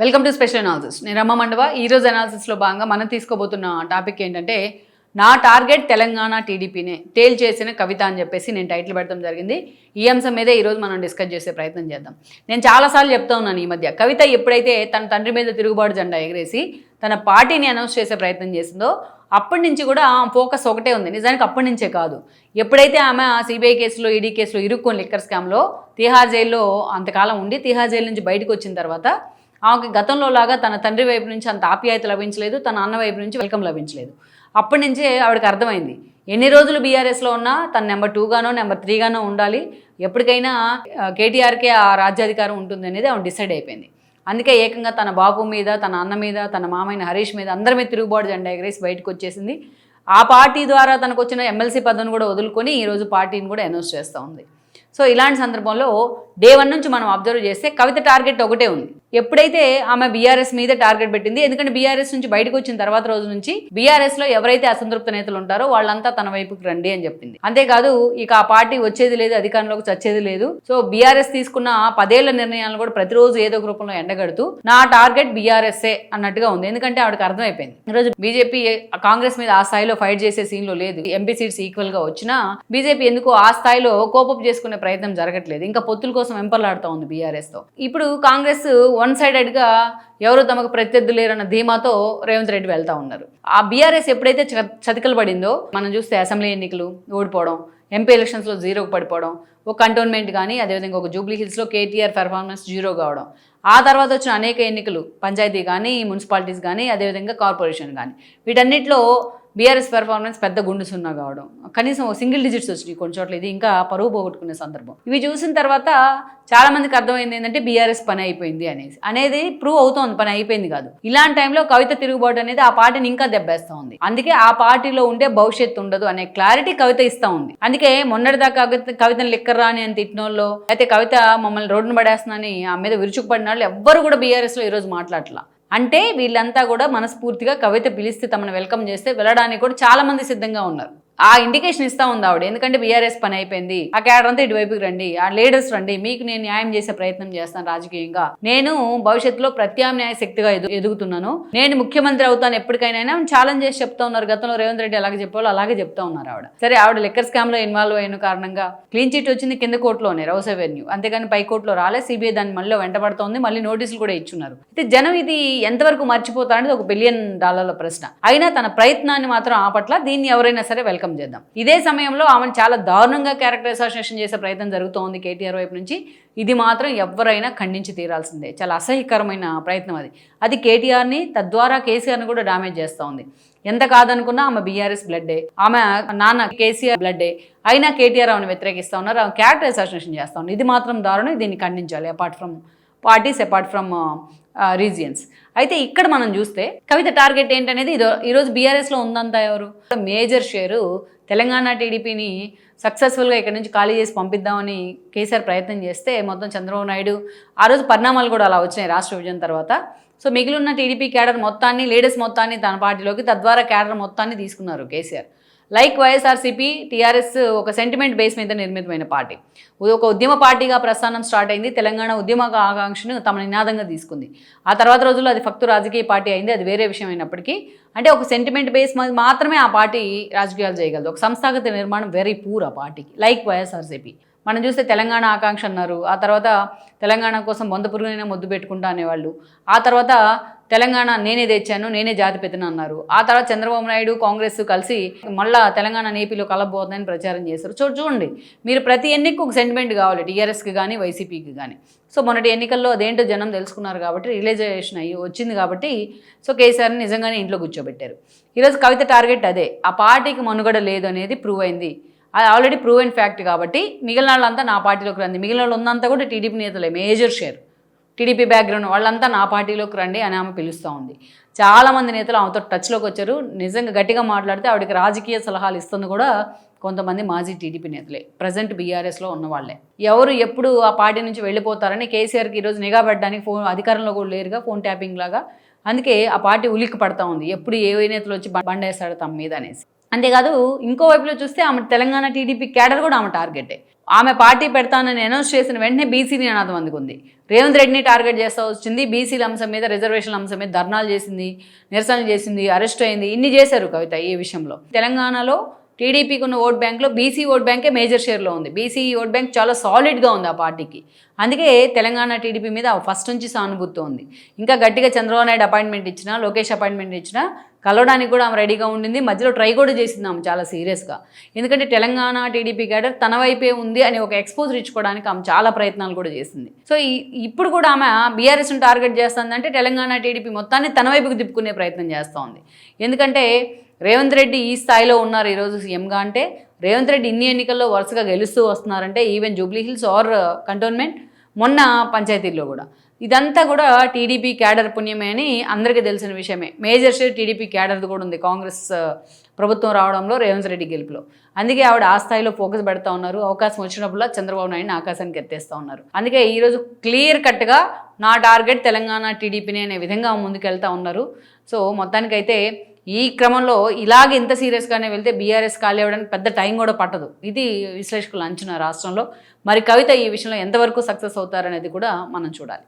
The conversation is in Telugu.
Welcome to special analysis. నేను రమ్మ మండవ. ఈరోజు అనాలిసిస్లో భాగంగా మనం తీసుకోబోతున్న టాపిక్ ఏంటంటే నా టార్గెట్ తెలంగాణ టీడీపీనే తేల్ చేసిన కవిత అని చెప్పేసి నేను టైటిల్ పెడతాం జరిగింది. ఈ అంశం మీదే ఈరోజు మనం డిస్కస్ చేసే ప్రయత్నం చేద్దాం. నేను చాలాసార్లు చెప్తా ఉన్నాను ఈ మధ్య, కవిత ఎప్పుడైతే తన తండ్రి మీద తిరుగుబాటు జెండా ఎగరేసి తన పార్టీని అనౌన్స్ చేసే ప్రయత్నం చేసిందో అప్పటి నుంచి కూడా ఫోకస్ ఒకటే ఉంది. నిజానికి అప్పటి నుంచే కాదు, ఎప్పుడైతే ఆమె సిబిఐ కేసులో ఈడీ కేసులో ఇరుక్కొని లిక్కర్ స్కామ్లో తిహార్ జైల్లో అంతకాలం ఉండి తిహార్ జైలు నుంచి బయటకు వచ్చిన తర్వాత ఆమెకి గతంలో లాగా తన తండ్రి వైపు నుంచి అంత ఆప్యాయత లభించలేదు, తన అన్న వైపు నుంచి వెల్కమ్ లభించలేదు. అప్పటి నుంచే ఆవిడకి అర్థమైంది, ఎన్ని రోజులు బీఆర్ఎస్లో ఉన్నా తను నెంబర్ 2 గానో నెంబర్ 3 గానో ఉండాలి, ఎప్పటికైనా కేటీఆర్కే ఆ రాజ్యాధికారం ఉంటుంది అనేది ఆవిడ డిసైడ్ అయిపోయింది. అందుకే ఏకంగా తన బాబు మీద, తన అన్న మీద, తన మామయ్య హరీష్ మీద అందరి మీద తిరుగుబాటు జెండా ఎగరేసి బయటకు వచ్చేసింది. ఆ పార్టీ ద్వారా తనకు వచ్చిన ఎమ్మెల్సీ పదవిని కూడా వదులుకొని ఈరోజు పార్టీని కూడా అనౌన్స్ చేస్తూ ఉంది. సో ఇలాంటి సందర్భంలో డే 1 నుంచి మనం అబ్జర్వ్ చేస్తే కవిత టార్గెట్ ఒకటే ఉంది. ఎప్పుడైతే ఆమె బీఆర్ఎస్ మీద టార్గెట్ పెట్టింది, ఎందుకంటే బీఆర్ఎస్ నుంచి బయటకు వచ్చిన తర్వాత రోజు నుంచి బీఆర్ఎస్లో ఎవరైతే అసంతృప్త నేతలు ఉంటారో వాళ్ళంతా తన వైపుకి రండి అని చెప్పింది. అంతేకాదు ఇక ఆ పార్టీ వచ్చేది లేదు, అధికారంలోకి చచ్చేది లేదు. సో బీఆర్ఎస్ తీసుకున్న 10 ఏళ్ల నిర్ణయాలను కూడా ప్రతిరోజు ఏదో ఒక రూపంలో ఎండగడుతూ నా టార్గెట్ బీఆర్ఎస్ఏ అన్నట్టుగా ఉంది. ఎందుకంటే ఆవిడకి అర్థమైపోయింది, ఈరోజు బీజేపీ కాంగ్రెస్ మీద ఆ స్థాయిలో ఫైట్ చేసే సీన్లో లేదు. ఎంపీ సీట్స్ ఈక్వల్ గా వచ్చినా బీజేపీ ఎందుకు ఆ స్థాయిలో కోపప్ చేసుకునే ప్రయత్నం జరగట్లేదు. ఇంకా పొత్తుల కోసం వెంపర్లాడుతూ ఉంది బీఆర్ఎస్ తో. ఇప్పుడు కాంగ్రెస్ వన్ సైడెడ్గా ఎవరు తమకు ప్రత్యర్థి లేరన్న ధీమాతో రేవంత్ రెడ్డి వెళ్తూ ఉన్నారు. ఆ బీఆర్ఎస్ ఎప్పుడైతే చతికిలు పడిందో మనం చూస్తే అసెంబ్లీ ఎన్నికలు ఓడిపోవడం, ఎంపీ ఎలక్షన్స్లో 0కు పడిపోవడం, ఒక కంటోన్మెంట్ కానీ అదేవిధంగా ఒక జూబ్లీ హిల్స్లో కేటీఆర్ పెర్ఫార్మెన్స్ 0 కావడం, ఆ తర్వాత వచ్చిన అనేక ఎన్నికలు పంచాయతీ కానీ మున్సిపాలిటీస్ కానీ అదేవిధంగా కార్పొరేషన్ కానీ వీటన్నిటిలో బీఆర్ఎస్ పెర్ఫార్మెన్స్ పెద్ద గుండు సున్నా కావడం, కనీసం సింగిల్ డిజిట్స్ వచ్చినాయి కొన్ని చోట్ల. ఇది ఇంకా పరువు పోగొట్టుకునే సందర్భం. ఇవి చూసిన తర్వాత చాలా మందికి అర్థమైంది ఏంటంటే బీఆర్ఎస్ పని అయిపోయింది అనేది ప్రూవ్ అవుతోంది, పని అయిపోయింది కాదు. ఇలాంటి టైంలో కవిత తిరుగుబాటు అనేది ఆ పార్టీని ఇంకా దెబ్బేస్తూ ఉంది. అందుకే ఆ పార్టీలో ఉండే భవిష్యత్తు ఉండదు అనే క్లారిటీ కవిత ఇస్తూ ఉంది. అందుకే మొన్నటిదాకా కవితను లిక్కర్ రాని అని తిట్టినోళ్ళు, అయితే కవిత మమ్మల్ని రోడ్డును పడేస్తుందని ఆ మీద విరుచుకుపడిన వాళ్ళు ఎవ్వరు కూడా బీఆర్ఎస్లో ఈరోజు మాట్లాడట్లా. అంటే వీళ్ళంతా కూడా మనస్ఫూర్తిగా కవిత పిలిస్తే తమను వెల్కమ్ చేస్తే వెళ్ళడానికి కూడా చాలా మంది సిద్ధంగా ఉన్నారు. ఆ ఇండికేషన్ ఇస్తా ఉంది ఆవిడ. ఎందుకంటే బీఆర్ఎస్ పని అయిపోయింది, ఆ క్యాడర్ అంతా ఇటువైపుకి రండి, ఆ లీడర్స్ రండి, మీకు నేను న్యాయం చేసే ప్రయత్నం చేస్తాను రాజకీయంగా, నేను భవిష్యత్తులో ప్రత్యామ్నాయ శక్తిగా ఎదుగుతున్నాను, నేను ముఖ్యమంత్రి అవుతాను ఎప్పటికైనా ఛాలెంజ్ చేసి చెప్తా ఉన్నారు. గతంలో రేవంత్ రెడ్డి అలాగే చెప్పాలో అలాగే చెప్తా ఉన్నారు ఆవిడ. సరే, ఆవిడ లిక్కర్ స్కామ్ లో ఇన్వాల్వ్ అయిన కారణంగా క్లీన్ చిట్ వచ్చింది కింద కోర్టులోనే, రౌస్ అవెన్యూ, అంతేగాని పై కోర్టులో రాలే. సిబిఐ దాన్ని మళ్ళీ వెంటబడుతోంది, మళ్ళీ నోటీసులు కూడా ఇచ్చున్నారు. అయితే జనం ఇది ఎంతవరకు మర్చిపోతారనేది ఒక $1 బిలియన్ ప్రశ్న. అయినా తన ప్రయత్నాన్ని మాత్రం ఆపట్ల. దీన్ని ఎవరైనా సరే వెల్కమ్ చేద్దాం. ఇదే సమయంలో ఆమెను చాలా దారుణంగా క్యారెక్టర్ అసాసినేషన్ చేసే ప్రయత్నం జరుగుతోంది కేటీఆర్ వైపు నుంచి. ఇది మాత్రం ఎవరైనా ఖండించి తీరాల్సిందే. చాలా అసహ్యకరమైన ప్రయత్నం అది కేటీఆర్ని, తద్వారా కేసీఆర్ని కూడా డామేజ్ చేస్తూ ఉంది. ఎంత కాదనుకున్నా ఆమె బీఆర్ఎస్ బ్లడ్డే, ఆమె నాన్న కేసీఆర్ బ్లడ్డే, అయినా కేటీఆర్ ఆమెను వ్యతిరేకిస్తూ ఉన్నారు, ఆమె క్యారెక్టర్ అసాసినేషన్ చేస్తూ ఉన్నారు. ఇది మాత్రం దారుణం, దీన్ని ఖండించాలి. Apart from parties, apart from regions. అయితే ఇక్కడ మనం చూస్తే కవిత టార్గెట్ ఏంటనేది ఈరోజు బీఆర్ఎస్లో ఉందంతా ఎవరు, మేజర్ షేరు తెలంగాణ టీడీపీని సక్సెస్ఫుల్గా ఇక్కడ నుంచి ఖాళీ చేసి పంపిద్దామని కేసీఆర్ ప్రయత్నం చేస్తే మొత్తం చంద్రబాబు నాయుడు ఆ రోజు పరిణామాలు కూడా అలా వచ్చినాయి రాష్ట్ర విభజన తర్వాత. సో మిగిలిన టీడీపీ క్యాడర్ మొత్తాన్ని, లీడర్స్ మొత్తాన్ని తన పార్టీలోకి, తద్వారా క్యాడర్ మొత్తాన్ని తీసుకున్నారు కేసీఆర్. లైక్ వైఎస్ఆర్సీపీ, టీఆర్ఎస్ ఒక సెంటిమెంట్ బేస్ మీద నిర్మితమైన పార్టీ, ఒక ఉద్యమ పార్టీగా ప్రస్థానం స్టార్ట్ అయింది. తెలంగాణ ఉద్యమ ఆకాంక్షను తమ నినాదంగా తీసుకుంది. ఆ తర్వాత రోజుల్లో అది ఫక్తు రాజకీయ పార్టీ అయింది, అది వేరే విషయం అయినప్పటికీ. అంటే ఒక సెంటిమెంట్ బేస్ మాత్రమే ఆ పార్టీ రాజకీయాలు చేయగలదు. ఒక సంస్థాగత నిర్మాణం వెరీ పూర్ ఆ పార్టీకి. లైక్ వైఎస్ఆర్సీపీ మనం చూస్తే తెలంగాణ ఆకాంక్ష అన్నారు, ఆ తర్వాత తెలంగాణ కోసం బొంద పురుగునైనా ముద్దు పెట్టుకుంటా అనేవాళ్ళు, ఆ తర్వాత తెలంగాణ నేనే తెచ్చాను, నేనే జాతిపితను అన్నారు. ఆ తర్వాత చంద్రబాబు నాయుడు కాంగ్రెస్ కలిసి మళ్ళా తెలంగాణ ఏపీలో కలబోతుందని ప్రచారం చేశారు. చూడండి, మీరు ప్రతి ఎన్నికకు ఒక సెంటిమెంట్ కావాలి, టీఆర్ఎస్కి కానీ వైసీపీకి కానీ. సో మొన్నటి ఎన్నికల్లో అదేంటో జనం తెలుసుకున్నారు కాబట్టి, రియలైజేషన్ అయ్యి వచ్చింది కాబట్టి, సో కేసీఆర్ని నిజంగానే ఇంట్లో కూర్చోబెట్టారు. ఈరోజు కవిత టార్గెట్ అదే. ఆ పార్టీకి మనుగడ లేదు అనేది ప్రూవ్ అయింది, అది ఆల్రెడీ ప్రూవెన్ ఫ్యాక్ట్ కాబట్టి మిగిలిన వాళ్ళంతా నా పార్టీలోకి రండి. మిగిలిన వాళ్ళు ఉన్నంతా కూడా టీడీపీ నేతలే, మేజర్ షేర్ టీడీపీ బ్యాక్గ్రౌండ్ వాళ్ళంతా నా పార్టీలోకి రండి అని ఆమె పిలుస్తూ ఉంది. చాలామంది నేతలు ఆమెతో టచ్లోకి వచ్చారు. నిజంగా గట్టిగా మాట్లాడితే ఆవిడకి రాజకీయ సలహాలు ఇస్తుంది కూడా కొంతమంది మాజీ టీడీపీ నేతలే, ప్రజెంట్ బీఆర్ఎస్లో ఉన్నవాళ్లే. ఎవరు ఎప్పుడు ఆ పార్టీ నుంచి వెళ్ళిపోతారని కేసీఆర్కి ఈరోజు నిఘా పెట్టడానికి అధికారంలో కూడా లేరుగా, ఫోన్ ట్యాపింగ్ లాగా. అందుకే ఆ పార్టీ ఉలిక్కి పడతా ఉంది, ఎప్పుడు ఏ నేతలు వచ్చి బండేస్తాడు తమ మీద అనేసి. అంతేకాదు ఇంకో వైపులో చూస్తే ఆమె తెలంగాణ టీడీపీ క్యాడర్ కూడా ఆమె టార్గెటే. ఆమె పార్టీ పెడతానని అనౌన్స్ చేసిన వెంటనే బీసీ నినాదం అందుకుంది. రేవంత్ రెడ్డిని టార్గెట్ చేస్తూ వచ్చింది. బీసీల అంశం మీద, రిజర్వేషన్ల అంశం మీద ధర్నాలు చేసింది, నిరసనలు చేసింది, అరెస్ట్ అయింది. ఇన్ని చేశారు కవిత ఈ విషయంలో. తెలంగాణలో టీడీపీకి ఉన్న ఓట్ బ్యాంక్లో బీసీ ఓట్ బ్యాంకే మేజర్ షేర్లో ఉంది. బీసీ ఓట్ బ్యాంక్ చాలా సాలిడ్గా ఉంది ఆ పార్టీకి. అందుకే తెలంగాణ టీడీపీ మీద ఫస్ట్ నుంచి సానుభూతి ఉంది. ఇంకా గట్టిగా చంద్రబాబు నాయుడు అపాయింట్మెంట్ ఇచ్చినా, లోకేష్ అపాయింట్మెంట్ ఇచ్చినా కలవడానికి కూడా ఆమె రెడీగా ఉండింది. మధ్యలో ట్రై కూడా చేసింది ఆమె చాలా సీరియస్గా. ఎందుకంటే తెలంగాణ టీడీపీ క్యాడర్ తన వైపే ఉంది అని ఒక ఎక్స్పోజర్ ఇచ్చుకోవడానికి ఆమె చాలా ప్రయత్నాలు కూడా చేసింది. సో ఇప్పుడు కూడా ఆమె బీఆర్ఎస్ని టార్గెట్ చేస్తుందంటే తెలంగాణ టీడీపీ మొత్తాన్ని తన వైపుకు తిప్పుకునే ప్రయత్నం చేస్తూ ఉంది. ఎందుకంటే రేవంత్ రెడ్డి ఈ స్థాయిలో ఉన్నారు ఈరోజు సీఎంగా అంటే, రేవంత్ రెడ్డి ఇన్ని ఎన్నికల్లో వరుసగా గెలుస్తూ వస్తున్నారంటే, ఈవెన్ జూబ్లీ హిల్స్ ఆర్ కంటోన్మెంట్, మొన్న పంచాయతీల్లో కూడా, ఇదంతా కూడా టీడీపీ క్యాడర్ పుణ్యమే అని అందరికీ తెలిసిన విషయమే. మేజర్ షేర్ టీడీపీ క్యాడర్ది కూడా ఉంది కాంగ్రెస్ ప్రభుత్వం రావడంలో, రేవంత్ రెడ్డి గెలుపులో. అందుకే ఆవిడ ఆ స్థాయిలో ఫోకస్ పెడతా ఉన్నారు. అవకాశం వచ్చినప్పుడు చంద్రబాబు నాయుడిని ఆకాశానికి ఎత్తేస్తూ ఉన్నారు. అందుకే ఈరోజు క్లియర్ కట్గా నా టార్గెట్ తెలంగాణ టీడీపీని అనే విధంగా ముందుకెళ్తా ఉన్నారు. సో మొత్తానికైతే ఈ క్రమంలో ఇలాగ ఇంత సీరియస్గానే వెళ్తే బీఆర్ఎస్ ఖాళీ అవ్వడానికి పెద్ద టైం కూడా పట్టదు. ఇది విశ్లేషకుల అంచనా రాష్ట్రంలో. మరి కవిత ఈ విషయంలో ఎంతవరకు సక్సెస్ అవుతారనేది కూడా మనం చూడాలి.